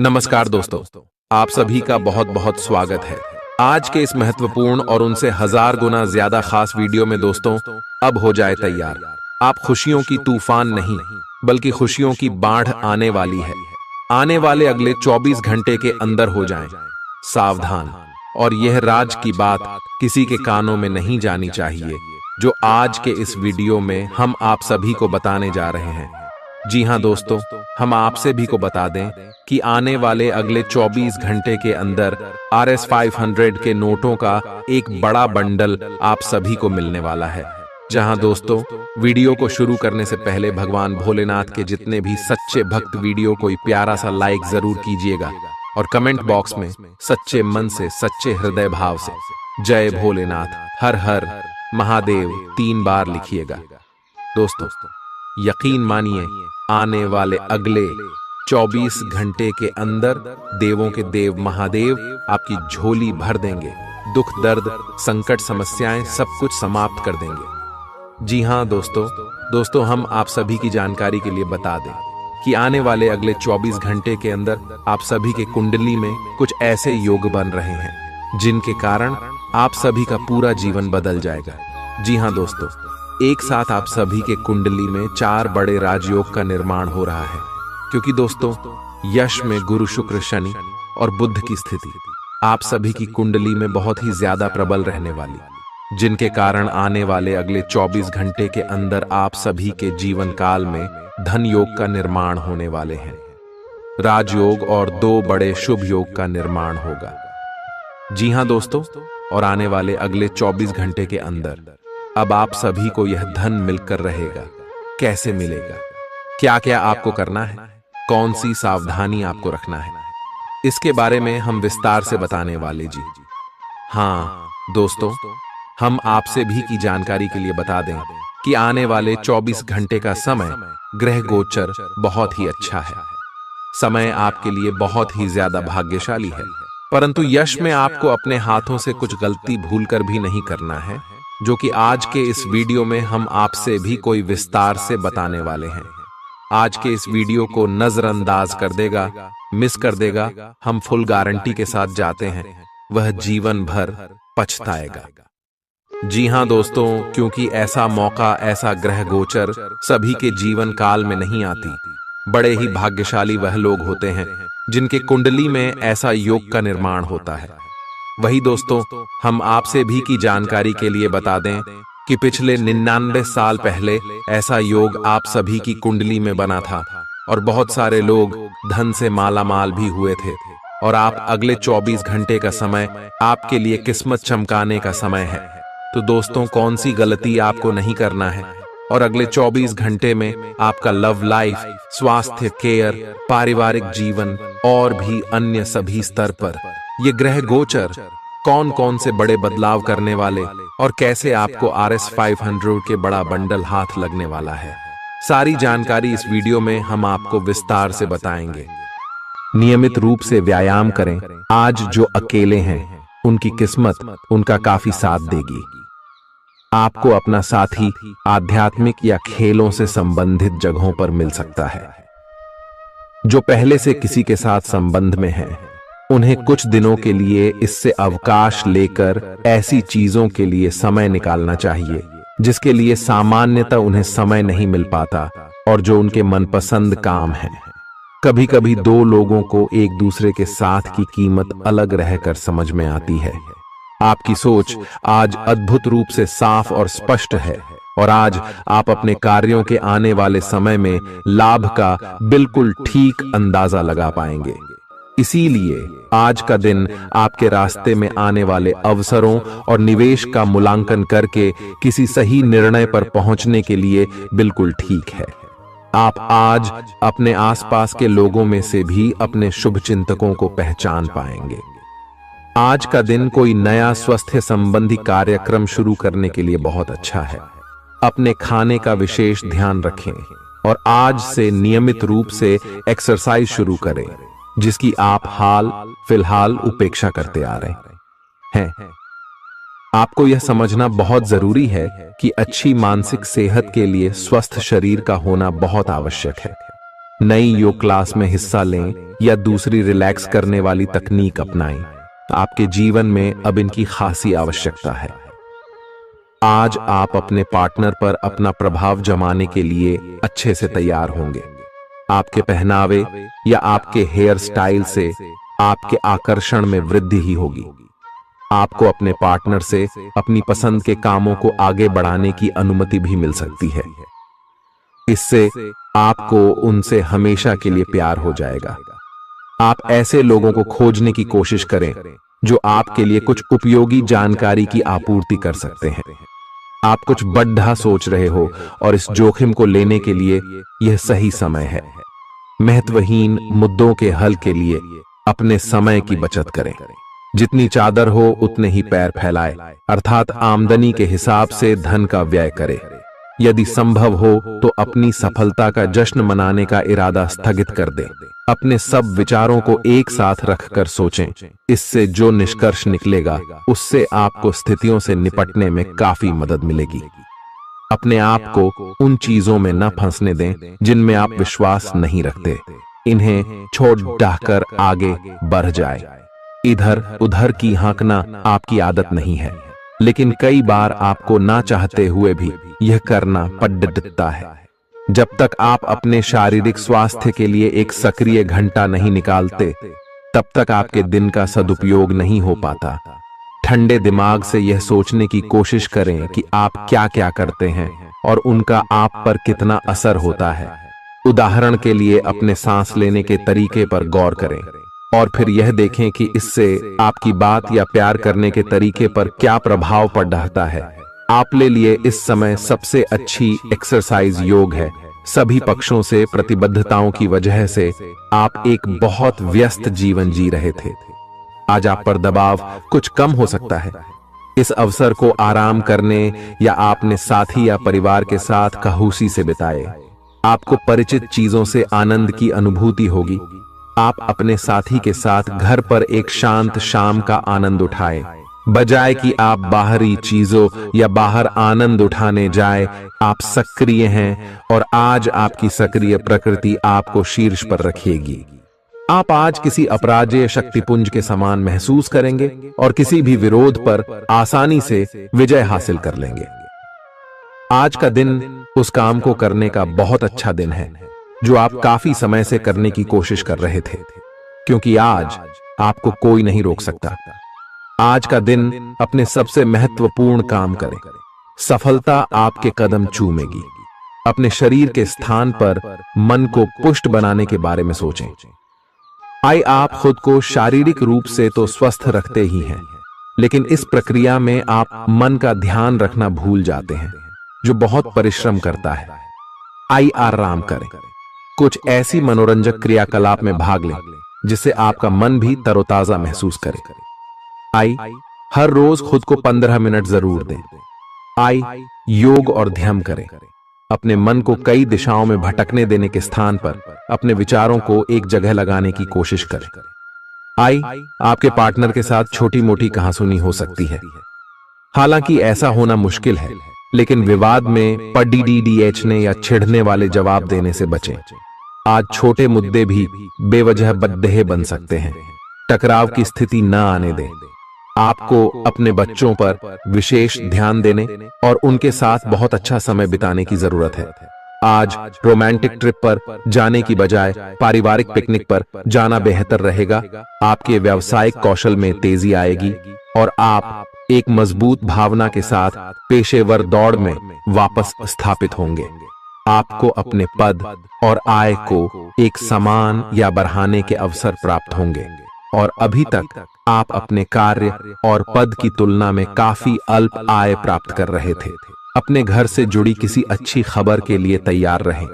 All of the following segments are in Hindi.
नमस्कार दोस्तों, आप सभी का बहुत बहुत स्वागत है। आज के इस महत्वपूर्ण और उनसे 1000 गुना ज्यादा खास वीडियो में दोस्तों, अब हो जाए तैयार। आप खुशियों की तूफान नहीं, बल्कि खुशियों की बाढ़ आने वाली है। आने वाले अगले 24 घंटे के अंदर हो जाएं सावधान। और यह राज की बात किसी के कानों में नहीं जानी चाहिए, जो आज के इस वीडियो में हम आप सभी को बताने जा रहे हैं। जी हां दोस्तों, हम आप सभी को बता दें कि आने वाले अगले 24 घंटे के अंदर RS 500 के नोटों का एक बड़ा बंडल आप सभी को मिलने वाला है। जहां दोस्तों, वीडियो को शुरू करने से पहले भगवान भोलेनाथ के जितने भी सच्चे भक्त वीडियो को प्यारा सा लाइक जरूर कीजिएगा और कमेंट बॉक्स में सच्चे मन से, सच्चे हृदय भाव से जय भोलेनाथ, हर हर महादेव 3 बार लिखिएगा। दोस्तों, यकीन मानिए, आने वाले अगले 24 घंटे के अंदर देवों के देव महादेव आपकी झोली भर देंगे। दुख, दर्द, संकट, समस्याएं सब कुछ समाप्त कर देंगे। जी हां दोस्तों, हम आप सभी की जानकारी के लिए बता दें कि आने वाले अगले 24 घंटे के अंदर आप सभी के कुंडली में कुछ ऐसे योग बन रहे हैं जिनके कारण आप सभी का पूरा जीवन बदल जाएगा। जी हां दोस्तों, एक साथ आप सभी के कुंडली में 4 बड़े राजयोग का निर्माण हो रहा है, क्योंकि दोस्तों, यश में गुरु, शुक्र, शनि और बुध की स्थिति आप सभी की कुंडली में बहुत ही ज्यादा प्रबल रहने वाली, जिनके कारण आने वाले अगले 24 घंटे के अंदर आप सभी के जीवन काल में धन योग का निर्माण होने वाले हैं। राजयोग और 2 बड़े शुभ योग का निर्माण होगा। जी हां दोस्तों, और आने वाले अगले 24 घंटे के अंदर अब आप सभी को यह धन मिलकर रहेगा। कैसे मिलेगा, क्या क्या आपको करना है, कौन सी सावधानी आपको रखना है, इसके बारे में हम विस्तार से बताने वाले। जी हाँ दोस्तों, हम आपसे भी की जानकारी के लिए बता दें कि आने वाले 24 घंटे का समय ग्रह गोचर बहुत ही अच्छा है। समय आपके लिए बहुत ही ज्यादा भाग्यशाली है, परंतु यश में आपको अपने हाथों से कुछ गलती भूलकर भी नहीं करना है, जो कि आज के इस वीडियो में हम आपसे भी कोई विस्तार से बताने वाले हैं। आज के इस वीडियो को नजरअंदाज कर देगा, मिस कर देगा, हम फुल गारंटी के साथ जाते हैं, वह जीवन भर पछताएगा। जी हां दोस्तों, क्योंकि ऐसा मौका, ऐसा ग्रह गोचर सभी के जीवन काल में नहीं आती। बड़े ही भाग्यशाली वह लोग होते हैं जिनके कुंडली में ऐसा योग का निर्माण होता है। वही दोस्तों, हम आपसे भी की जानकारी के लिए बता दें कि पिछले 99 साल पहले ऐसा योग आप सभी की कुंडली में बना था और बहुत सारे लोग धन से मालामाल भी हुए थे। और आप अगले 24 घंटे का समय आपके लिए किस्मत चमकाने का समय है। तो दोस्तों, कौन सी गलती आपको नहीं करना है और अगले 24 घंटे में आपका लव लाइफ, स्वास्थ्य, केयर, पारिवारिक जीवन और भी अन्य सभी स्तर पर ये ग्रह गोचर कौन कौन से बड़े बदलाव करने वाले और कैसे आपको RS 500 के बड़ा बंडल हाथ लगने वाला है, सारी जानकारी इस वीडियो में हम आपको विस्तार से बताएंगे। नियमित रूप से व्यायाम करें। आज जो अकेले हैं उनकी किस्मत उनका काफी साथ देगी। आपको अपना साथी आध्यात्मिक या खेलों से संबंधित जगहों पर मिल सकता है। जो पहले से किसी के साथ संबंध में हैं, उन्हें कुछ दिनों के लिए इससे अवकाश लेकर ऐसी चीजों के लिए समय निकालना चाहिए जिसके लिए सामान्यतः उन्हें समय नहीं मिल पाता और जो उनके मनपसंद काम है। कभी कभी 2 लोगों को एक दूसरे के साथ की कीमत अलग रहकर समझ में आती है। आपकी सोच आज अद्भुत रूप से साफ और स्पष्ट है और आज आप अपने कार्यों के आने वाले समय में लाभ का बिल्कुल ठीक अंदाजा लगा पाएंगे। इसीलिए आज का दिन आपके रास्ते में आने वाले अवसरों और निवेश का मूल्यांकन करके किसी सही निर्णय पर पहुंचने के लिए बिल्कुल ठीक है। आप आज अपने आसपास के लोगों में से भी अपने शुभ चिंतकों को पहचान पाएंगे। आज का दिन कोई नया स्वास्थ्य संबंधी कार्यक्रम शुरू करने के लिए बहुत अच्छा है। अपने खाने का विशेष ध्यान रखें और आज से नियमित रूप से एक्सरसाइज शुरू करें, जिसकी आप हाल फिलहाल उपेक्षा करते आ रहे हैं। आपको यह समझना बहुत जरूरी है कि अच्छी मानसिक सेहत के लिए स्वस्थ शरीर का होना बहुत आवश्यक है। नई योग क्लास में हिस्सा लें या दूसरी रिलैक्स करने वाली तकनीक अपनाएं। आपके जीवन में अब इनकी खासी आवश्यकता है। आज आप अपने पार्टनर पर अपना प्रभाव जमाने के लिए अच्छे से तैयार होंगे। आपके पहनावे या आपके हेयर स्टाइल से आपके आकर्षण में वृद्धि ही होगी। आपको अपने पार्टनर से अपनी पसंद के कामों को आगे बढ़ाने की अनुमति भी मिल सकती है। इससे आपको उनसे हमेशा के लिए प्यार हो जाएगा। आप ऐसे लोगों को खोजने की कोशिश करें जो आपके लिए कुछ उपयोगी जानकारी की आपूर्ति कर सकते हैं। आप कुछ बड़ा सोच रहे हो और इस जोखिम को लेने के लिए यह सही समय है। महत्वहीन मुद्दों के हल के लिए अपने समय की बचत करें। जितनी चादर हो उतने ही पैर फैलाए, अर्थात आमदनी के हिसाब से धन का व्यय करे। यदि संभव हो तो अपनी सफलता का जश्न मनाने का इरादा स्थगित कर दें। अपने सब विचारों को एक साथ रखकर सोचें। इससे जो निष्कर्ष निकलेगा उससे आपको स्थितियों से निपटने में काफी मदद मिलेगी। अपने आप को उन चीजों में न फंसने दें जिनमें आप विश्वास नहीं रखते। इन्हें छोड़ डाहकर आगे बढ़ जाए। इधर उधर की हाँकना आपकी आदत नहीं है, लेकिन कई बार आपको ना चाहते हुए भी यह करना पड़ता है। जब तक आप अपने शारीरिक स्वास्थ्य के लिए एक सक्रिय घंटा नहीं निकालते, तब तक आपके दिन का सदुपयोग नहीं हो पाता। ठंडे दिमाग से यह सोचने की कोशिश करें कि आप क्या क्या करते हैं और उनका आप पर कितना असर होता है। उदाहरण के लिए अपने सांस लेने के तरीके पर गौर करें और फिर यह देखें कि इससे आपकी बात या प्यार करने के तरीके पर क्या प्रभाव पड़ रहा है। आपके लिए इस समय सबसे अच्छी एक्सरसाइज योग है। सभी पक्षों से प्रतिबद्धताओं की वजह से आप एक बहुत व्यस्त जीवन जी रहे थे। आज आप पर दबाव कुछ कम हो सकता है। इस अवसर को आराम करने या अपने साथी या परिवार के साथ खहुशी से बिताएं। आपको परिचित चीजों से आनंद की अनुभूति होगी। आप अपने साथी के साथ घर पर एक शांत शाम का आनंद उठाएं, बजाय कि आप बाहरी चीजों या बाहर आनंद उठाने जाएं। आप सक्रिय हैं और आज आपकी सक्रिय प्रकृति आपको शीर्ष पर रखेगी। आप आज किसी अपराजेय शक्तिपुंज के समान महसूस करेंगे और किसी भी विरोध पर आसानी से विजय हासिल कर लेंगे। आज का दिन उस काम को करने का बहुत अच्छा दिन है जो आप काफी समय से करने की कोशिश कर रहे थे, क्योंकि आज आपको कोई नहीं रोक सकता। आज का दिन अपने सबसे महत्वपूर्ण काम करें। सफलता आपके कदम चूमेगी। अपने शरीर के स्थान पर मन को पुष्ट बनाने के बारे में सोचें। आप खुद को शारीरिक रूप से तो स्वस्थ रखते ही हैं, लेकिन इस प्रक्रिया में आप मन का ध्यान रखना भूल जाते हैं, जो बहुत परिश्रम करता है। आराम करें। कुछ ऐसी मनोरंजक क्रियाकलाप में भाग लें जिससे आपका मन भी तरोताजा महसूस करे। हर रोज खुद को 15 मिनट जरूर दें। योग और ध्यान करें। अपने मन को कई दिशाओं में भटकने देने के स्थान पर अपने विचारों को एक जगह लगाने की कोशिश करें। आपके पार्टनर के साथ छोटी मोटी कहासुनी हो सकती है। हालांकि ऐसा होना मुश्किल है, लेकिन विवाद में पढ़ने या छिड़ने वाले जवाब देने से बचें। आज छोटे मुद्दे भी बेवजह बद्देह बन सकते हैं। टकराव की स्थिति न आने दें। आपको अपने बच्चों पर विशेष ध्यान देने और उनके साथ बहुत अच्छा समय बिताने की जरूरत है। आज रोमांटिक ट्रिप पर जाने की बजाय पारिवारिक पिकनिक पर जाना बेहतर रहेगा। आपके व्यावसायिक कौशल में तेजी आएगी और आप एक मजबूत भावना के साथ पेशेवर दौड़ में वापस स्थापित होंगे। आपको अपने पद और आय को एक समान या बढ़ाने के अवसर प्राप्त होंगे और अभी तक आप अपने कार्य और पद की तुलना में काफी अल्प आय प्राप्त कर रहे थे। अपने घर से जुड़ी किसी अच्छी खबर के लिए तैयार रहें।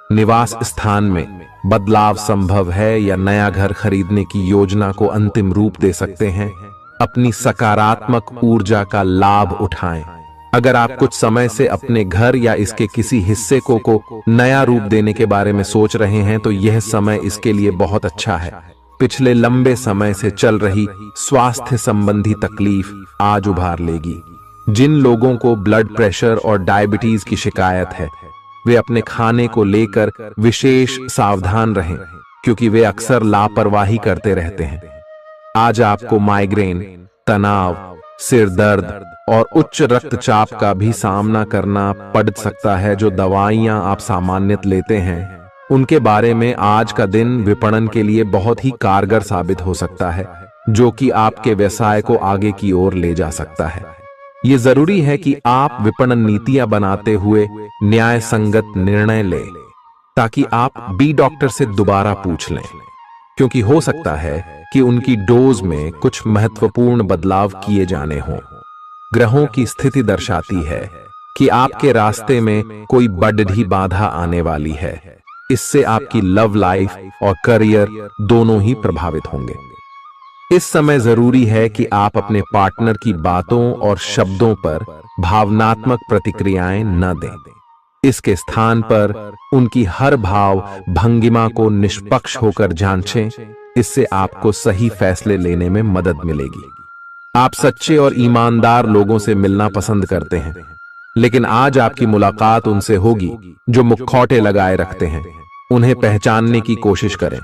निवास स्थान में बदलाव संभव है या नया घर खरीदने की योजना को अंतिम रूप दे सकते हैं। अपनी सकारात्मक ऊर्जा का लाभ उठाएं। अगर आप कुछ समय से अपने घर या इसके किसी हिस्से को नया रूप देने के बारे में सोच रहे हैं, तो यह समय इसके लिए बहुत अच्छा है। पिछले लंबे समय से चल रही स्वास्थ्य संबंधी तकलीफ आज उभार लेगी। जिन लोगों को ब्लड प्रेशर और डायबिटीज की शिकायत है, वे अपने खाने को लेकर विशेष सावधान रहें, क्योंकि वे अक्सर लापरवाही करते रहते हैं। आज आपको माइग्रेन, तनाव, सिर दर्द और उच्च रक्तचाप का भी सामना करना पड़ सकता है। जो दवाइयां आप सामान्यतः लेते हैं, उनके बारे में आज का दिन विपणन के लिए बहुत ही कारगर साबित हो सकता है, जो कि आपके व्यवसाय को आगे की ओर ले जा सकता है। ये जरूरी है कि आप विपणन नीतियां बनाते हुए न्याय संगत निर्णय लें, ताकि आप बी डॉक्टर से दोबारा पूछ लें, क्योंकि हो सकता है कि उनकी डोज में कुछ महत्वपूर्ण बदलाव किए जाने हों। ग्रहों की स्थिति दर्शाती है कि आपके रास्ते में कोई बड़ी बाधा आने वाली है। इससे आपकी लव लाइफ और करियर दोनों ही प्रभावित होंगे। इस समय जरूरी है कि आप अपने पार्टनर की बातों और शब्दों पर भावनात्मक प्रतिक्रियाएं न दें। इसके स्थान पर उनकी हर भाव भंगिमा को निष्पक्ष होकर जांचें। इससे आपको सही फैसले लेने में मदद मिलेगी। आप सच्चे और ईमानदार लोगों से मिलना पसंद करते हैं, लेकिन आज आपकी मुलाकात उनसे होगी जो मुखौटे लगाए रखते हैं। उन्हें पहचानने की कोशिश करें।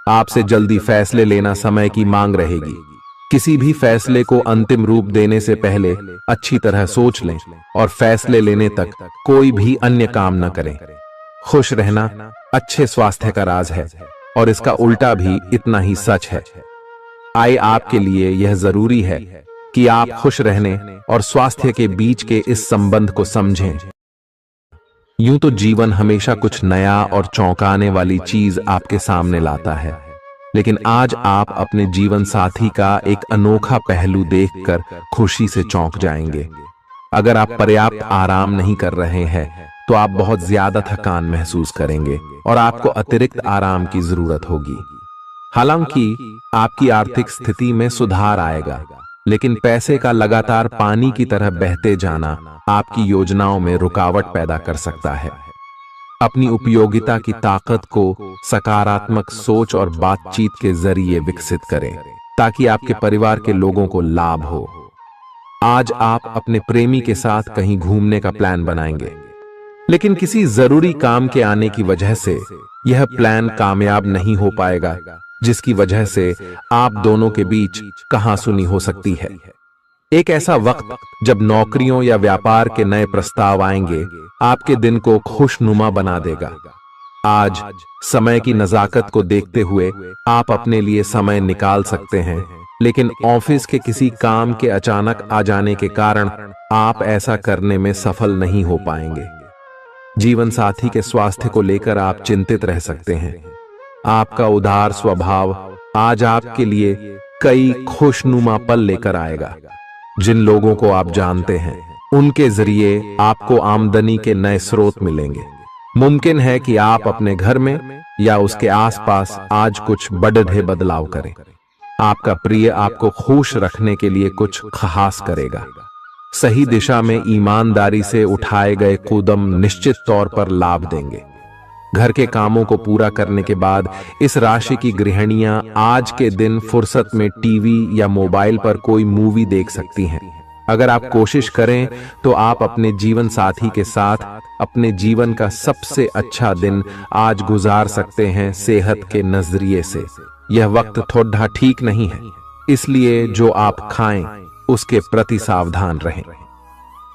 आपसे जल्दी फैसले लेना समय की मांग रहेगी। किसी भी फैसले को अंतिम रूप देने से पहले अच्छी तरह सोच लें और फैसले लेने तक कोई भी अन्य काम न करें। खुश रहना अच्छे स्वास्थ्य का राज है, और इसका उल्टा भी इतना ही सच है। आए आपके लिए यह जरूरी है कि आप खुश रहने और स्वास्थ्य के बीच के इस संबंध को समझें। यूं तो जीवन हमेशा कुछ नया और चौंकाने वाली चीज आपके सामने लाता है, लेकिन आज आप अपने जीवन साथी का एक अनोखा पहलू देखकर खुशी से चौंक जाएंगे। अगर आप पर्याप्त आराम नहीं कर रहे हैं, तो आप बहुत ज्यादा थकान महसूस करेंगे और आपको अतिरिक्त आराम की जरूरत होगी। हालांकि आपकी आर्थिक स्थिति में सुधार आएगा, लेकिन पैसे का लगातार पानी की तरह बहते जाना आपकी योजनाओं में रुकावट पैदा कर सकता है। अपनी उपयोगिता की ताकत को सकारात्मक सोच और बातचीत के जरिए विकसित करें, ताकि आपके परिवार के लोगों को लाभ हो। आज आप अपने प्रेमी के साथ कहीं घूमने का प्लान बनाएंगे, लेकिन किसी जरूरी काम के आने की वजह से यह प्लान कामयाब नहीं हो पाएगा, जिसकी वजह से आप दोनों के बीच कहासुनी हो सकती है। एक ऐसा वक्त जब नौकरियों या व्यापार के नए प्रस्ताव आएंगे, आपके दिन को खुशनुमा बना देगा। आज समय की नजाकत को देखते हुए आप अपने लिए समय निकाल सकते हैं, लेकिन ऑफिस के किसी काम के अचानक आ जाने के कारण आप ऐसा करने में सफल नहीं हो पाएंगे। जीवन साथी के स्वास्थ्य को लेकर आप चिंतित रह सकते हैं। आपका उदार स्वभाव आज आपके लिए कई खुशनुमा पल लेकर आएगा। जिन लोगों को आप जानते हैं, उनके जरिए आपको आमदनी के नए स्रोत मिलेंगे। मुमकिन है कि आप अपने घर में या उसके आसपास आज कुछ बड़े बदलाव करें। आपका प्रिय आपको खुश रखने के लिए कुछ खास करेगा। सही दिशा में ईमानदारी से उठाए गए कदम निश्चित तौर पर लाभ देंगे। घर के कामों को पूरा करने के बाद इस राशि की गृहिणियां आज के दिन फुर्सत में टीवी या मोबाइल पर कोई मूवी देख सकती हैं। अगर आप कोशिश करें तो आप अपने जीवन साथी के साथ अपने जीवन का सबसे अच्छा दिन आज गुजार सकते हैं। सेहत के नजरिए से यह वक्त थोड़ा ठीक नहीं है, इसलिए जो आप खाएं उसके प्रति सावधान रहें।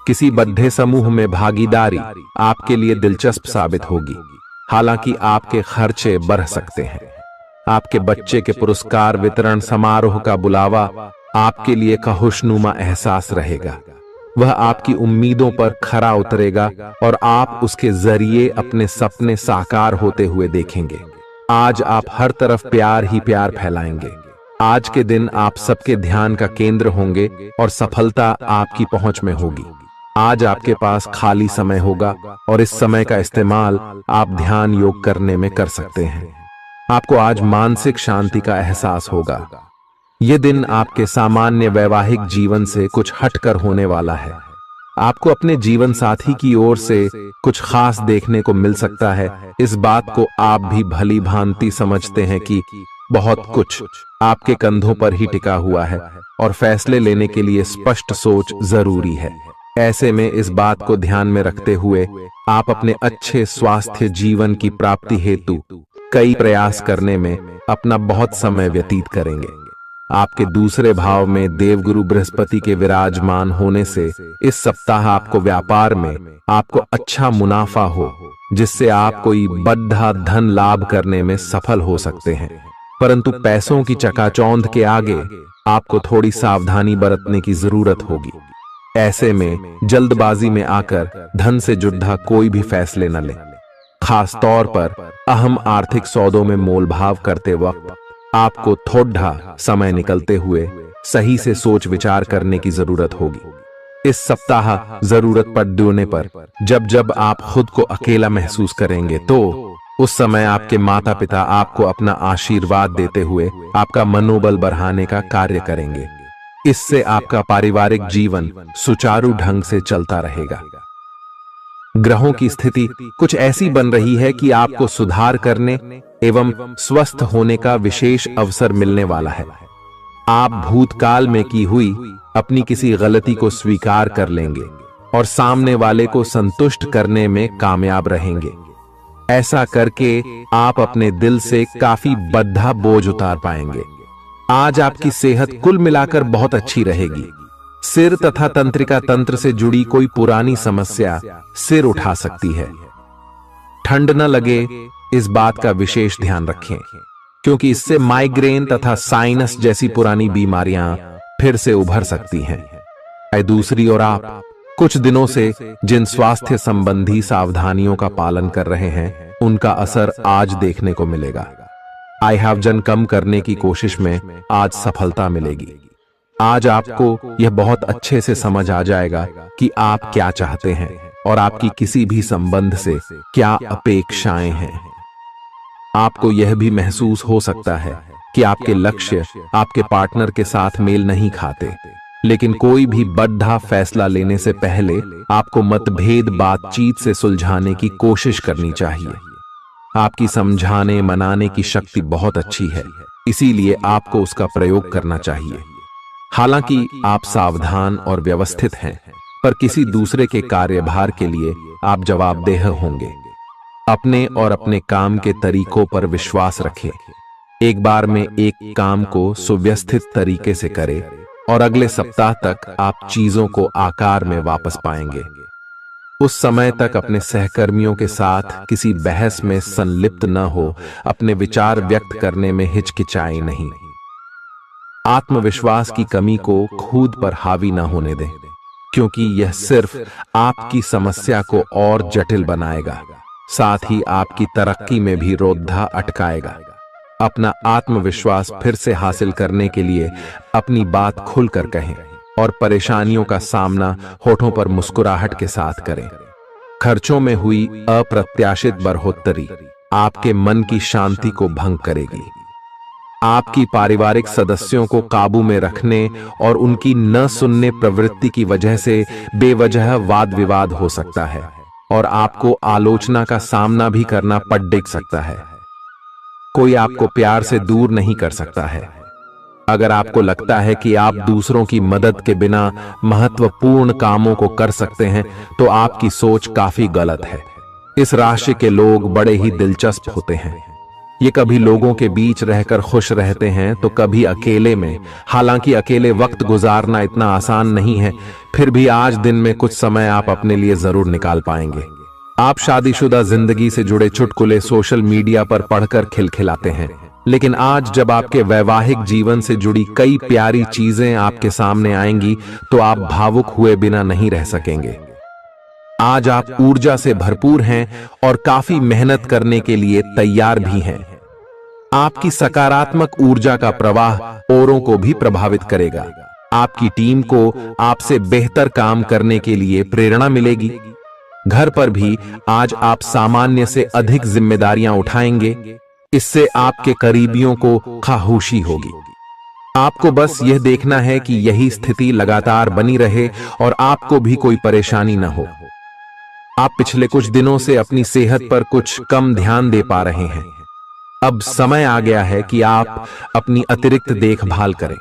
किसी बड़े समूह में भागीदारी आपके लिए दिलचस्प साबित होगी, हालांकि आपके खर्चे बढ़ सकते हैं। आपके बच्चे के पुरस्कार वितरण समारोह का बुलावा आपके लिए खुशनुमा एहसास रहेगा। वह आपकी उम्मीदों पर खरा उतरेगा और आप उसके जरिए अपने सपने साकार होते हुए देखेंगे। आज आप हर तरफ प्यार ही प्यार फैलाएंगे। आज के दिन आप सबके ध्यान का केंद्र होंगे और सफलता आपकी पहुंच में होगी। आज आपके पास खाली समय होगा और इस समय का इस्तेमाल आप ध्यान योग करने में कर सकते हैं। आपको आज मानसिक शांति का एहसास होगा। यह दिन आपके सामान्य वैवाहिक जीवन से कुछ हटकर होने वाला है। आपको अपने जीवन साथी की ओर से कुछ खास देखने को मिल सकता है। इस बात को आप भी भली भांति समझते हैं कि बहुत कुछ आपके कंधों पर ही टिका हुआ है और फैसले लेने के लिए स्पष्ट सोच जरूरी है। ऐसे में इस बात को ध्यान में रखते हुए आप अपने अच्छे स्वास्थ्य जीवन की प्राप्ति हेतु कई प्रयास करने में अपना बहुत समय व्यतीत करेंगे। आपके दूसरे भाव में देवगुरु बृहस्पति के विराजमान होने से इस सप्ताह आपको व्यापार में आपको अच्छा मुनाफा हो, जिससे आप कोई बड़ा धन लाभ करने में सफल हो सकते हैं। परंतु पैसों की चकाचौंध के आगे आपको थोड़ी सावधानी बरतने की जरूरत होगी। ऐसे में जल्दबाजी में आकर धन से जुड़ा कोई भी फैसले न लें। खास तौर पर अहम आर्थिक सौदों में मोलभाव करते वक्त आपको थोड़ा समय निकलते हुए सही से सोच विचार करने की जरूरत होगी। इस सप्ताह जरूरत पड़ने पर जब जब आप खुद को अकेला महसूस करेंगे तो उस समय आपके माता पिता आपको अपना आशीर्वाद देते हुए आपका मनोबल बढ़ाने का कार्य करेंगे। इससे आपका पारिवारिक जीवन सुचारू ढंग से चलता रहेगा। ग्रहों की स्थिति कुछ ऐसी बन रही है कि आपको सुधार करने एवं स्वस्थ होने का विशेष अवसर मिलने वाला है। आप भूतकाल में की हुई अपनी किसी गलती को स्वीकार कर लेंगे और सामने वाले को संतुष्ट करने में कामयाब रहेंगे। ऐसा करके आप अपने दिल से काफी बड़ा बोझ उतार पाएंगे। आज आपकी सेहत कुल मिलाकर बहुत अच्छी रहेगी। सिर तथा तंत्रिका तंत्र से जुड़ी कोई पुरानी समस्या सिर उठा सकती है। ठंड न लगे इस बात का विशेष ध्यान रखें, क्योंकि इससे माइग्रेन तथा साइनस जैसी पुरानी बीमारियां फिर से उभर सकती हैं। दूसरी ओर आप कुछ दिनों से जिन स्वास्थ्य संबंधी सावधानियों का पालन कर रहे हैं, उनका असर आज देखने को मिलेगा। आई हैव कम करने की कोशिश में आज सफलता मिलेगी। आज आपको यह बहुत अच्छे से समझ आ जाएगा कि आप क्या चाहते हैं और आपकी किसी भी संबंध से क्या अपेक्षाएं हैं। आपको यह भी महसूस हो सकता है कि आपके लक्ष्य आपके पार्टनर के साथ मेल नहीं खाते, लेकिन कोई भी बड़ा फैसला लेने से पहले आपको मतभेद बातचीत से सुलझाने की कोशिश करनी चाहिए। आपकी समझाने मनाने की शक्ति बहुत अच्छी है, इसीलिए आपको उसका प्रयोग करना चाहिए। हालांकि आप सावधान और व्यवस्थित हैं, पर किसी दूसरे के कार्यभार के लिए आप जवाबदेह होंगे। अपने और अपने काम के तरीकों पर विश्वास रखें। एक बार में एक काम को सुव्यवस्थित तरीके से करें और अगले सप्ताह तक आप चीजों को आकार में वापस पाएंगे। उस समय तक अपने सहकर्मियों के साथ किसी बहस में संलिप्त न हो, अपने विचार व्यक्त करने में हिचकिचाएं नहीं। आत्मविश्वास की कमी को खुद पर हावी न होने दें, क्योंकि यह सिर्फ आपकी समस्या को और जटिल बनाएगा, साथ ही आपकी तरक्की में भी रोधा अटकाएगा। अपना आत्मविश्वास फिर से हासिल करने के लिए अपनी बात खुलकर कहें और परेशानियों का सामना होठों पर मुस्कुराहट के साथ करें। खर्चों में हुई अप्रत्याशित बढ़ोतरी आपके मन की शांति को भंग करेगी। आपकी पारिवारिक सदस्यों को काबू में रखने और उनकी न सुनने प्रवृत्ति की वजह से बेवजह वाद विवाद हो सकता है और आपको आलोचना का सामना भी करना पड़ सकता है। कोई आपको प्यार से दूर नहीं कर सकता है। अगर आपको लगता है कि आप दूसरों की मदद के बिना महत्वपूर्ण कामों को कर सकते हैं, तो आपकी सोच काफी गलत है। इस राशि के लोग बड़े ही दिलचस्प होते हैं। ये कभी लोगों के बीच रहकर खुश रहते हैं तो कभी अकेले में। हालांकि अकेले वक्त गुजारना इतना आसान नहीं है, फिर भी आज दिन में कुछ समय आप अपने लिए जरूर निकाल पाएंगे। आप शादीशुदा जिंदगी से जुड़े चुटकुले सोशल मीडिया पर पढ़कर खिलखिलाते हैं, लेकिन आज जब आपके वैवाहिक जीवन से जुड़ी कई प्यारी चीजें आपके सामने आएंगी तो आप भावुक हुए बिना नहीं रह सकेंगे। आज आप ऊर्जा से भरपूर हैं और काफी मेहनत करने के लिए तैयार भी हैं। आपकी सकारात्मक ऊर्जा का प्रवाह औरों को भी प्रभावित करेगा। आपकी टीम को आपसे बेहतर काम करने के लिए प्रेरणा मिलेगी। घर पर भी आज आप सामान्य से अधिक जिम्मेदारियां उठाएंगे। इससे आपके करीबियों को खामोशी होगी। आपको बस यह देखना है कि यही स्थिति लगातार बनी रहे और आपको भी कोई परेशानी न हो। आप पिछले कुछ दिनों से अपनी सेहत पर कुछ कम ध्यान दे पा रहे हैं। अब समय आ गया है कि आप अपनी अतिरिक्त देखभाल करें।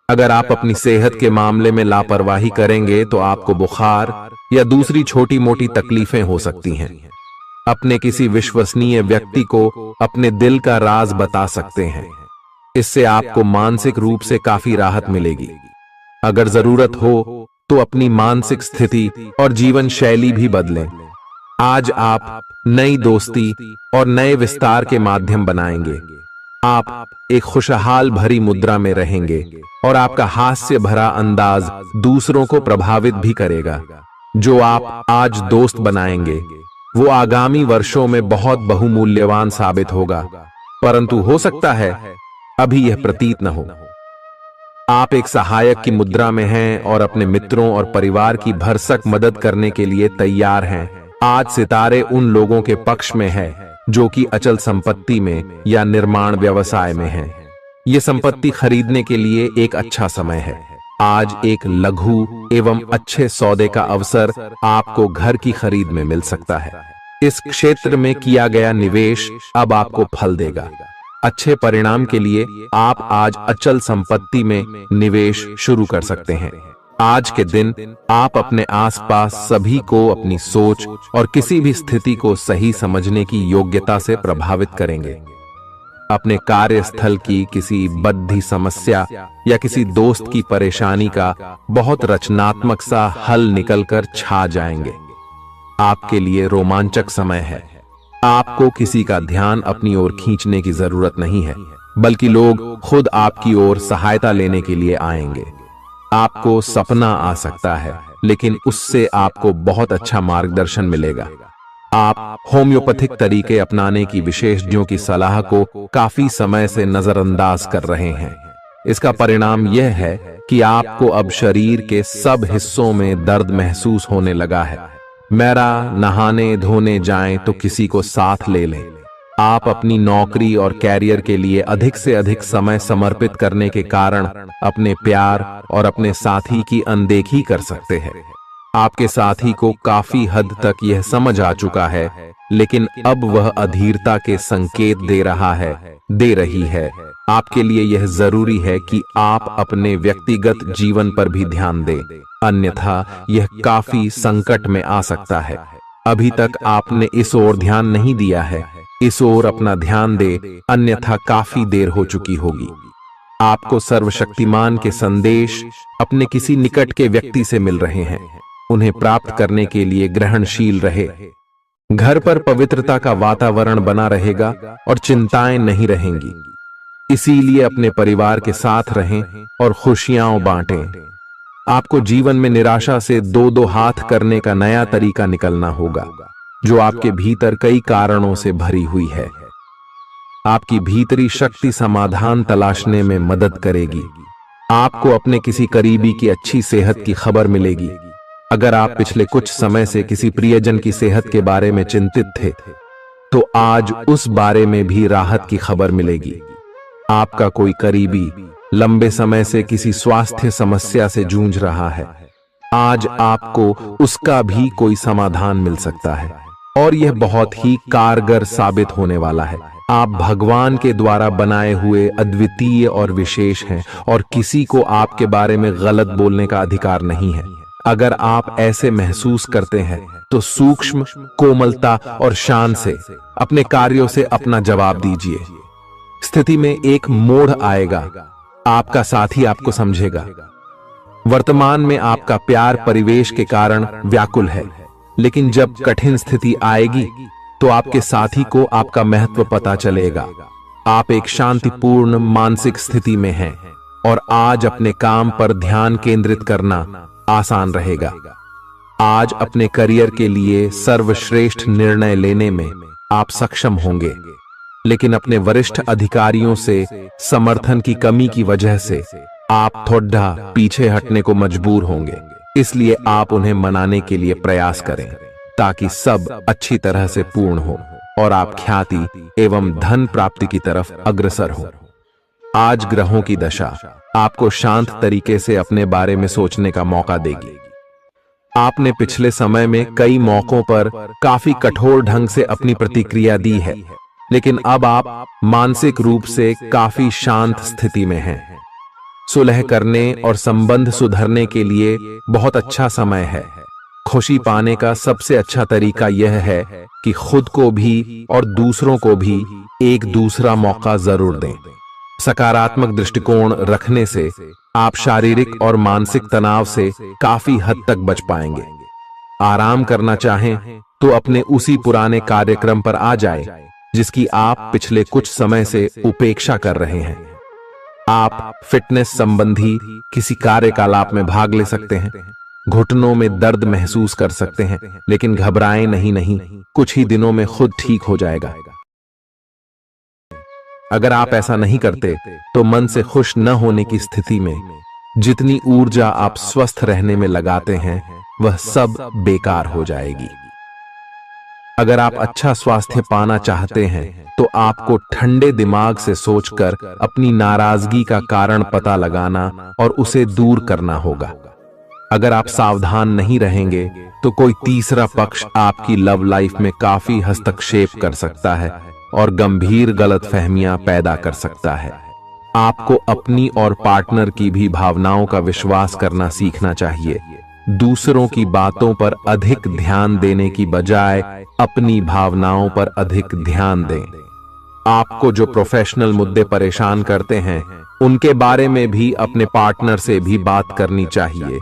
अगर आप अपनी सेहत के मामले में लापरवाही करेंगे तो आपको बुखार या दूसरी छोटी मोटी तकलीफें हो सकती हैं। अपने किसी विश्वसनीय व्यक्ति को अपने दिल का राज बता सकते हैं। इससे आपको मानसिक रूप से काफी राहत मिलेगी। अगर जरूरत हो तो अपनी मानसिक स्थिति और जीवन शैली भी बदलें। आज आप नई दोस्ती और नए विस्तार के माध्यम बनाएंगे। आप एक खुशहाल भरी मुद्रा में रहेंगे और आपका हास्य भरा अंदाज दूसरों को प्रभावित भी करेगा। जो आप आज दोस्त बनाएंगे वो आगामी वर्षों में बहुत बहुमूल्यवान साबित होगा, परंतु हो सकता है अभी यह प्रतीत न हो। आप एक सहायक की मुद्रा में हैं और अपने मित्रों और परिवार की भरसक मदद करने के लिए तैयार हैं। आज सितारे उन लोगों के पक्ष में है जो कि अचल संपत्ति में या निर्माण व्यवसाय में हैं। ये संपत्ति खरीदने के लिए एक अच्छा समय है। आज एक लघु एवं अच्छे सौदे का अवसर आपको घर की खरीद में मिल सकता है। इस क्षेत्र में किया गया निवेश अब आपको फल देगा। अच्छे परिणाम के लिए आप आज अचल संपत्ति में निवेश शुरू कर सकते हैं। आज के दिन आप अपने आसपास सभी को अपनी सोच और किसी भी स्थिति को सही समझने की योग्यता से प्रभावित करेंगे। अपने कार्यस्थल की किसी बद्धी समस्या या किसी दोस्त की परेशानी का बहुत रचनात्मक सा हल निकलकर छा जाएंगे। आपके लिए रोमांचक समय है। आपको किसी का ध्यान अपनी ओर खींचने की जरूरत नहीं है, बल्कि लोग खुद आपकी ओर सहायता लेने के लिए आएंगे। आपको सपना आ सकता है, लेकिन उससे आपको बहुत अच्छा मार्गदर्शन मिलेगा। आप होम्योपैथिक तरीके अपनाने की विशेषज्ञों की सलाह को काफी समय से नजरअंदाज कर रहे हैं। इसका परिणाम यह है कि आपको अब शरीर के सब हिस्सों में दर्द महसूस होने लगा है। मेरा नहाने धोने जाएं तो किसी को साथ ले लें। आप अपनी नौकरी और कैरियर के लिए अधिक से अधिक समय समर्पित करने के कारण अपने प्यार और अपने साथी की अनदेखी कर सकते हैं। आपके साथी को काफी हद तक यह समझ आ चुका है, लेकिन अब वह अधीरता के संकेत दे रही है। आपके लिए यह जरूरी है कि आप अपने व्यक्तिगत जीवन पर भी ध्यान दें, अन्यथा यह काफी संकट में आ सकता है। अभी तक आपने इस ओर ध्यान नहीं दिया है, इस ओर अपना ध्यान दे, अन्यथा काफी देर हो चुकी होगी। आपको सर्वशक्तिमान के संदेश अपने किसी निकट के व्यक्ति से मिल रहे हैं। उन्हें प्राप्त करने के लिए ग्रहणशील रहे। घर पर पवित्रता का वातावरण बना रहेगा और चिंताएं नहीं रहेंगी। इसीलिए अपने परिवार के साथ रहें और खुशियां बांटें। आपको जीवन में निराशा से दो दो हाथ करने का नया तरीका निकलना होगा, जो आपके भीतर कई कारणों से भरी हुई है। आपकी भीतरी शक्ति समाधान तलाशने में मदद करेगी। आपको अपने किसी करीबी की अच्छी सेहत की खबर मिलेगी। अगर आप पिछले कुछ समय से किसी प्रियजन की सेहत के बारे में चिंतित थे, तो आज उस बारे में भी राहत की खबर मिलेगी। आपका कोई करीबी लंबे समय से किसी स्वास्थ्य समस्या से जूझ रहा है, आज आपको उसका भी कोई समाधान मिल सकता है और यह बहुत ही कारगर साबित होने वाला है। आप भगवान के द्वारा बनाए हुए अद्वितीय और विशेष हैं और किसी को आपके बारे में गलत बोलने का अधिकार नहीं है। अगर आप ऐसे महसूस करते हैं तो सूक्ष्म, कोमलता और शान से अपने कार्यों से अपना जवाब दीजिए। स्थिति में एक मोड़ आएगा, आपका साथी आपको समझेगा। वर्तमान में आपका प्यार परिवेश के कारण व्याकुल है, लेकिन जब कठिन स्थिति आएगी तो आपके साथी को आपका महत्व पता चलेगा। आप एक शांतिपूर्ण मानसिक स्थिति में हैं और आज अपने काम पर ध्यान केंद्रित करना आसान रहेगा। आज अपने करियर के लिए सर्वश्रेष्ठ निर्णय लेने में आप सक्षम होंगे, लेकिन अपने वरिष्ठ अधिकारियों से समर्थन की कमी की वजह से आप थोड़ा पीछे हटने को मजबूर होंगे। इसलिए आप उन्हें मनाने के लिए प्रयास करें ताकि सब अच्छी तरह से पूर्ण हो और आप ख्याति एवं धन प्राप्ति की तरफ अग्रसर हो। आज ग्रहों की दशा आपको शांत तरीके से अपने बारे में सोचने का मौका देगी। आपने पिछले समय में कई मौकों पर काफी कठोर ढंग से अपनी प्रतिक्रिया दी है, लेकिन अब आप मानसिक रूप से काफी शांत स्थिति में हैं। सुलह करने और संबंध सुधरने के लिए बहुत अच्छा समय है। खुशी पाने का सबसे अच्छा तरीका यह है कि खुद को भी और दूसरों को भी एक दूसरा मौका जरूर दें। सकारात्मक दृष्टिकोण रखने से आप शारीरिक और मानसिक तनाव से काफी हद तक बच पाएंगे। आराम करना चाहें तो अपने उसी पुराने कार्यक्रम पर आ जाए जिसकी आप पिछले कुछ समय से उपेक्षा कर रहे हैं। आप फिटनेस संबंधी किसी कार्यकलाप में भाग ले सकते हैं। घुटनों में दर्द महसूस कर सकते हैं, लेकिन घबराएं नहीं, कुछ ही दिनों में खुद ठीक हो जाएगा। अगर आप ऐसा नहीं करते तो मन से खुश न होने की स्थिति में जितनी ऊर्जा आप स्वस्थ रहने में लगाते हैं वह सब बेकार हो जाएगी। अगर आप अच्छा स्वास्थ्य पाना चाहते हैं तो आपको ठंडे दिमाग से सोचकर अपनी नाराजगी का कारण पता लगाना और उसे दूर करना होगा। अगर आप सावधान नहीं रहेंगे तो कोई तीसरा पक्ष आपकी लव लाइफ में काफी हस्तक्षेप कर सकता है और गंभीर गलतफहमियां पैदा कर सकता है। आपको अपनी और पार्टनर की भी भावनाओं का विश्वास करना सीखना चाहिए। दूसरों की बातों पर अधिक ध्यान देने की बजाय अपनी भावनाओं पर अधिक ध्यान दें। आपको जो प्रोफेशनल मुद्दे परेशान करते हैं उनके बारे में भी अपने पार्टनर से भी बात करनी चाहिए।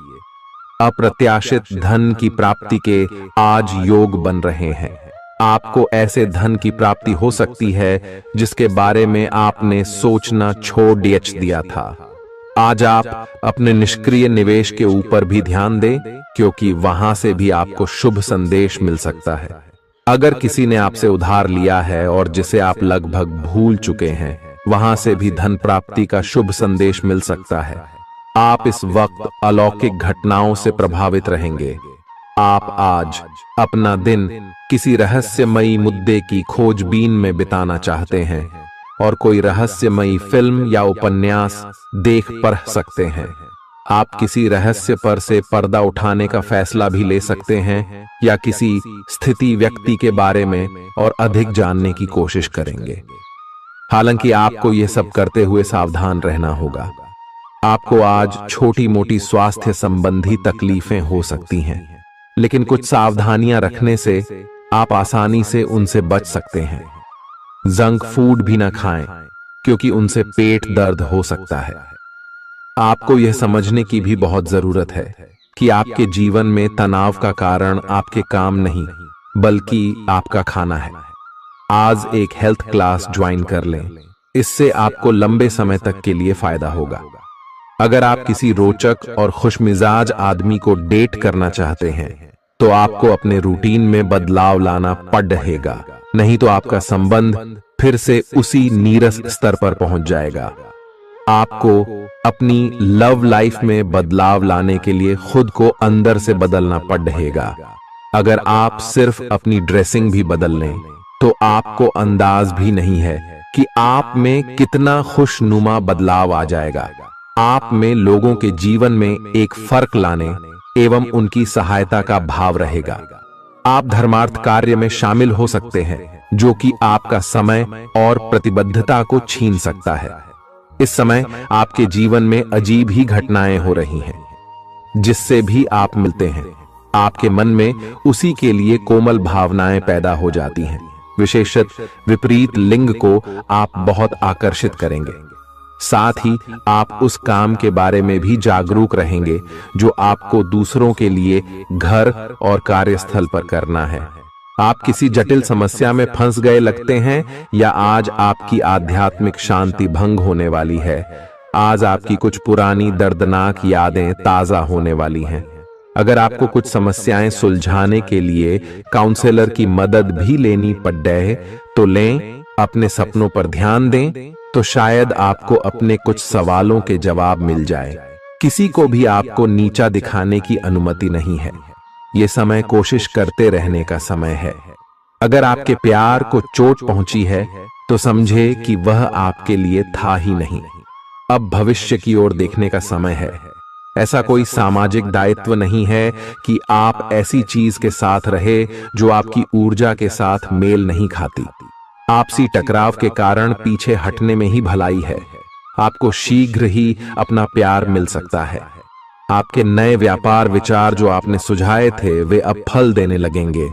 अप्रत्याशित धन की प्राप्ति के आज योग बन रहे हैं। आपको ऐसे धन की प्राप्ति हो सकती है जिसके बारे में आपने सोचना छोड़ दिया था। आज आप अपने निष्क्रिय निवेश के ऊपर भी ध्यान दें, क्योंकि वहां से भी आपको शुभ संदेश मिल सकता है। अगर किसी ने आपसे उधार लिया है और जिसे आप लगभग भूल चुके हैं, वहां से भी धन प्राप्ति का शुभ संदेश मिल सकता है। आप इस वक्त अलौकिक घटनाओं से प्रभावित रहेंगे। आप आज अपना दिन किसी रहस्यमयी मुद्दे की खोजबीन में बिताना चाहते हैं और कोई रहस्यमयी फिल्म या उपन्यास देख पढ़ सकते हैं। आप किसी रहस्य पर से पर्दा उठाने का फैसला भी ले सकते हैं या किसी स्थिति व्यक्ति के बारे में और अधिक जानने की कोशिश करेंगे। हालांकि आपको यह सब करते हुए सावधान रहना होगा। आपको आज छोटी मोटी स्वास्थ्य संबंधी तकलीफें हो सकती हैं, लेकिन कुछ सावधानियां रखने से आप आसानी से उनसे बच सकते हैं। जंक फूड भी ना खाएं, क्योंकि उनसे पेट दर्द हो सकता है। आपको यह समझने की भी बहुत जरूरत है कि आपके जीवन में तनाव का कारण आपके काम नहीं, बल्कि आपका खाना है। आज एक हेल्थ क्लास ज्वाइन कर लें, इससे आपको लंबे समय तक के लिए फायदा होगा। अगर आप किसी रोचक और खुशमिजाज आदमी को डेट करना चाहते हैं तो आपको अपने रूटीन में बदलाव लाना पड़ेगा, नहीं तो आपका संबंध फिर से उसी नीरस स्तर पर पहुंच जाएगा। आपको अपनी लव लाइफ में बदलाव लाने के लिए खुद को अंदर से बदलना पड़ेगा। अगर आप सिर्फ अपनी ड्रेसिंग भी बदल लें तो आपको अंदाज भी नहीं है कि आप में कितना खुशनुमा बदलाव आ जाएगा। आप में लोगों के जीवन में एक फर्क लाने एवं उनकी सहायता का भाव रहेगा। आप धर्मार्थ कार्य में शामिल हो सकते हैं, जो कि आपका समय और प्रतिबद्धता को छीन सकता है। इस समय आपके जीवन में अजीब ही घटनाएं हो रही हैं। जिससे भी आप मिलते हैं, आपके मन में उसी के लिए कोमल भावनाएं पैदा हो जाती हैं। विशेषतः विपरीत लिंग को आप बहुत आकर्षित करेंगे। साथ ही आप उस काम के बारे में भी जागरूक रहेंगे जो आपको दूसरों के लिए घर और कार्यस्थल पर करना है। आप किसी जटिल समस्या में फंस गए लगते हैं या आज आपकी आध्यात्मिक शांति भंग होने वाली है। आज आपकी कुछ पुरानी दर्दनाक यादें ताजा होने वाली हैं। अगर आपको कुछ समस्याएं सुलझाने के लिए काउंसलर की मदद भी लेनी पड़े तो लें। अपने सपनों पर ध्यान दें तो शायद आपको अपने कुछ सवालों के जवाब मिल जाए। किसी को भी आपको नीचा दिखाने की अनुमति नहीं है। ये समय कोशिश करते रहने का समय है। अगर आपके प्यार को चोट पहुंची है तो समझे कि वह आपके लिए था ही नहीं। अब भविष्य की ओर देखने का समय है। ऐसा कोई सामाजिक दायित्व नहीं है कि आप ऐसी चीज के साथ रहे जो आपकी ऊर्जा के साथ मेल नहीं खाती। आपसी टकराव के कारण पीछे हटने में ही भलाई है। आपको शीघ्र ही अपना प्यार मिल सकता है। आपके नए व्यापार विचार जो आपने सुझाए थे वे अब फल देने लगेंगे।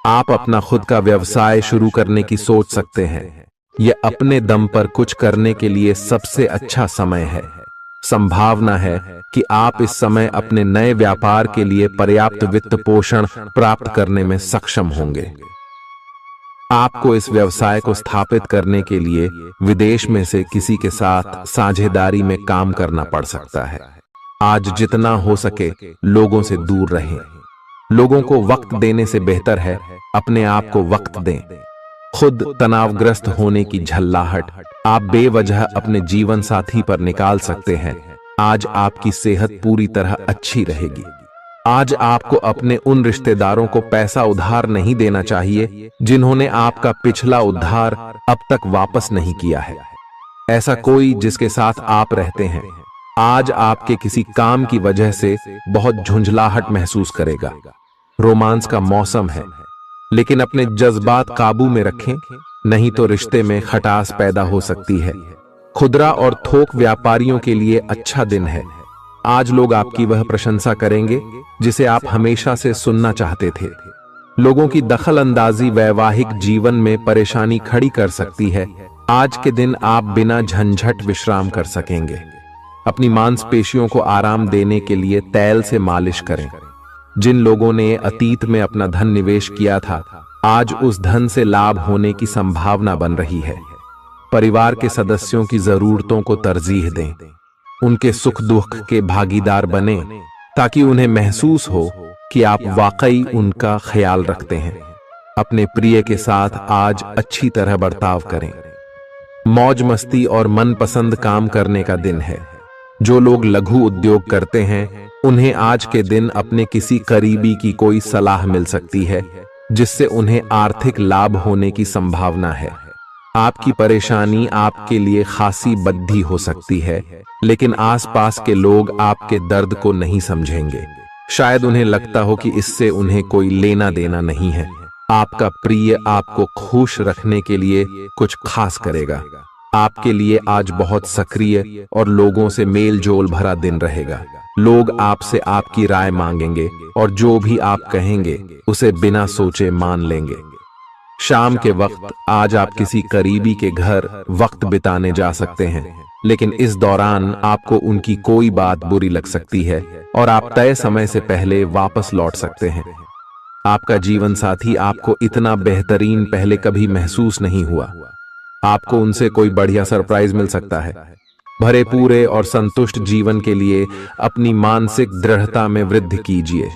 आप अपना खुद का व्यवसाय शुरू करने की सोच सकते हैं। यह अपने दम पर कुछ करने के लिए सबसे अच्छा समय है। संभावना है कि आप इस समय अपने नए व्यापार के लिए पर्याप्त वित्त पोषण प्राप्त करने में सक्षम होंगे। आपको इस व्यवसाय को स्थापित करने के लिए विदेश में से किसी के साथ साझेदारी में काम करना पड़ सकता है। आज जितना हो सके लोगों से दूर रहें। लोगों को वक्त देने से बेहतर है अपने आप को वक्त दें। खुद तनावग्रस्त होने की झल्लाहट आप बेवजह अपने जीवन साथी पर निकाल सकते हैं। आज आपकी सेहत पूरी तरह अच्छी रहेगी। आज आपको अपने उन रिश्तेदारों को पैसा उधार नहीं देना चाहिए जिन्होंने आपका पिछला उधार अब तक वापस नहीं किया है। ऐसा कोई जिसके साथ आप रहते हैं आज आपके किसी काम की वजह से बहुत झुंझलाहट महसूस करेगा। रोमांस का मौसम है, लेकिन अपने जज्बात काबू में रखें, नहीं तो रिश्ते में खटास पैदा हो सकती है। खुदरा और थोक व्यापारियों के लिए अच्छा दिन है। आज लोग आपकी वह प्रशंसा करेंगे जिसे आप हमेशा से सुनना चाहते थे। लोगों की दखल अंदाजी वैवाहिक जीवन में परेशानी खड़ी कर सकती है। आज के दिन आप बिना झंझट विश्राम कर सकेंगे। अपनी मांसपेशियों को आराम देने के लिए तेल से मालिश करें। जिन लोगों ने अतीत में अपना धन निवेश किया था आज उस धन से लाभ होने की संभावना बन रही है। परिवार के सदस्यों की जरूरतों को तरजीह दें। उनके सुख दुख के भागीदार बने ताकि उन्हें महसूस हो कि आप वाकई उनका ख्याल रखते हैं। अपने प्रिय के साथ आज अच्छी तरह बर्ताव करें। मौज मस्ती और मनपसंद काम करने का दिन है। जो लोग लघु उद्योग करते हैं उन्हें आज के दिन अपने किसी करीबी की कोई सलाह मिल सकती है जिससे उन्हें आर्थिक लाभ होने की संभावना है। आपकी परेशानी आपके लिए खासी बद्धी हो सकती है, लेकिन आसपास के लोग आपके दर्द को नहीं समझेंगे। शायद उन्हें लगता हो कि इससे उन्हें कोई लेना देना नहीं है। आपका प्रिय आपको खुश रखने के लिए कुछ खास करेगा। आपके लिए आज बहुत सक्रिय और लोगों से मेल जोल भरा दिन रहेगा। लोग आपसे आपकी राय मांगेंगे और जो भी आप कहेंगे उसे बिना सोचे मान लेंगे। शाम के वक्त आज आप किसी करीबी के घर वक्त बिताने जा सकते हैं, लेकिन इस दौरान आपको उनकी कोई बात बुरी लग सकती है और आप तय समय से पहले वापस लौट सकते हैं। आपका जीवन साथी आपको इतना बेहतरीन पहले कभी महसूस नहीं हुआ। आपको उनसे कोई बढ़िया सरप्राइज मिल सकता है। भरे पूरे और संतुष्ट जीवन के लिए अपनी मानसिक दृढ़ता में वृद्धि कीजिए।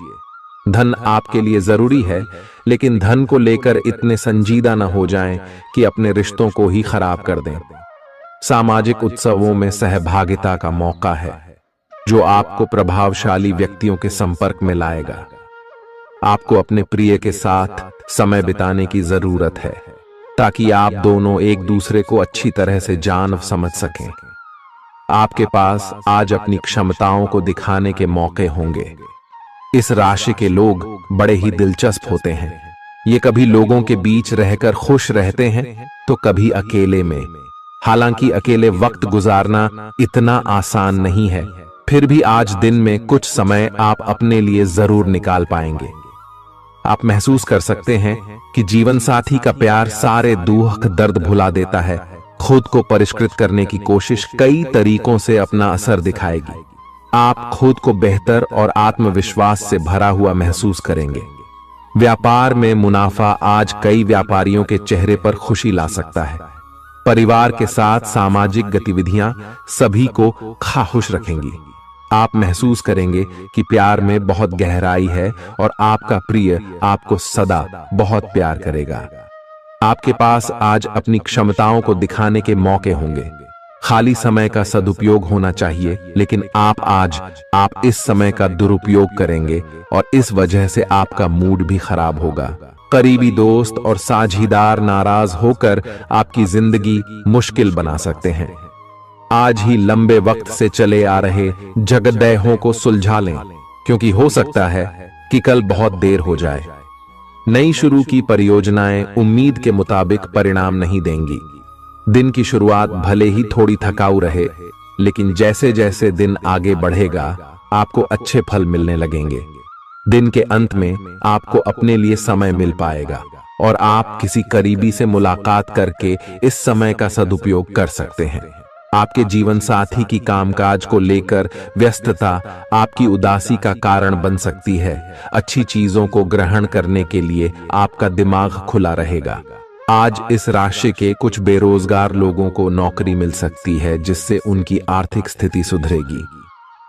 धन आपके लिए जरूरी है, लेकिन धन को लेकर इतने संजीदा न हो जाएं कि अपने रिश्तों को ही खराब कर दें। सामाजिक उत्सवों में सहभागिता का मौका है जो आपको प्रभावशाली व्यक्तियों के संपर्क में लाएगा। आपको अपने प्रिय के साथ समय बिताने की जरूरत है ताकि आप दोनों एक दूसरे को अच्छी तरह से जान समझ सकें। आपके पास आज अपनी क्षमताओं को दिखाने के मौके होंगे। इस राशि के लोग बड़े ही दिलचस्प होते हैं। ये कभी लोगों के बीच रहकर खुश रहते हैं तो कभी अकेले में। हालांकि अकेले वक्त गुजारना इतना आसान नहीं है, फिर भी आज दिन में कुछ समय आप अपने लिए जरूर निकाल पाएंगे। आप महसूस कर सकते हैं कि जीवन साथी का प्यार सारे दुख दर्द भुला देता है। खुद को परिष्कृत करने की कोशिश कई तरीकों से अपना असर दिखाएगी। आप खुद को बेहतर और आत्मविश्वास से भरा हुआ महसूस करेंगे। व्यापार में मुनाफा आज कई व्यापारियों के चेहरे पर खुशी ला सकता है। परिवार के साथ सामाजिक गतिविधियां सभी को खुश रखेंगी। आप महसूस करेंगे कि प्यार में बहुत गहराई है और आपका प्रिय आपको सदा बहुत प्यार करेगा। आपके पास आज अपनी क्षमताओं को दिखाने के मौके होंगे। खाली समय का सदुपयोग होना चाहिए, लेकिन आप इस समय का दुरुपयोग करेंगे और इस वजह से आपका मूड भी खराब होगा। करीबी दोस्त और साझीदार नाराज होकर आपकी जिंदगी मुश्किल बना सकते हैं। आज ही लंबे वक्त से चले आ रहे झगड़ों को सुलझा लें, क्योंकि हो सकता है कि कल बहुत देर हो जाए। नई शुरू की परियोजनाएं उम्मीद के मुताबिक परिणाम नहीं देंगी। दिन की शुरुआत भले ही थोड़ी थकाऊ रहे, लेकिन जैसे जैसे दिन आगे बढ़ेगा आपको अच्छे फल मिलने लगेंगे। दिन के अंत में आपको अपने लिए समय मिल पाएगा और आप किसी करीबी से मुलाकात करके इस समय का सदुपयोग कर सकते हैं। आपके जीवन साथी की कामकाज को लेकर व्यस्तता आपकी उदासी का कारण बन सकती है। अच्छी चीजों को ग्रहण करने के लिए आपका दिमाग खुला रहेगा। आज इस राशि के कुछ बेरोजगार लोगों को नौकरी मिल सकती है, जिससे उनकी आर्थिक स्थिति सुधरेगी।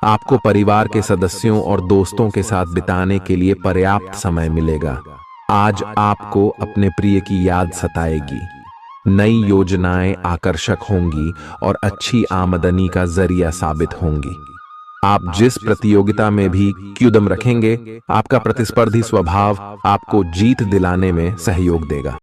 आपको परिवार के सदस्यों और दोस्तों के साथ बिताने के लिए पर्याप्त समय मिलेगा। आज आपको अपने प्रिय की याद सताएगी। नई योजनाएं आकर्षक होंगी और अच्छी आमदनी का जरिया साबित होंगी। आप जिस प्रतियोगिता में भी कदम रखेंगे, आपका प्रतिस्पर्धी स्वभाव आपको जीत दिलाने में सहयोग देगा।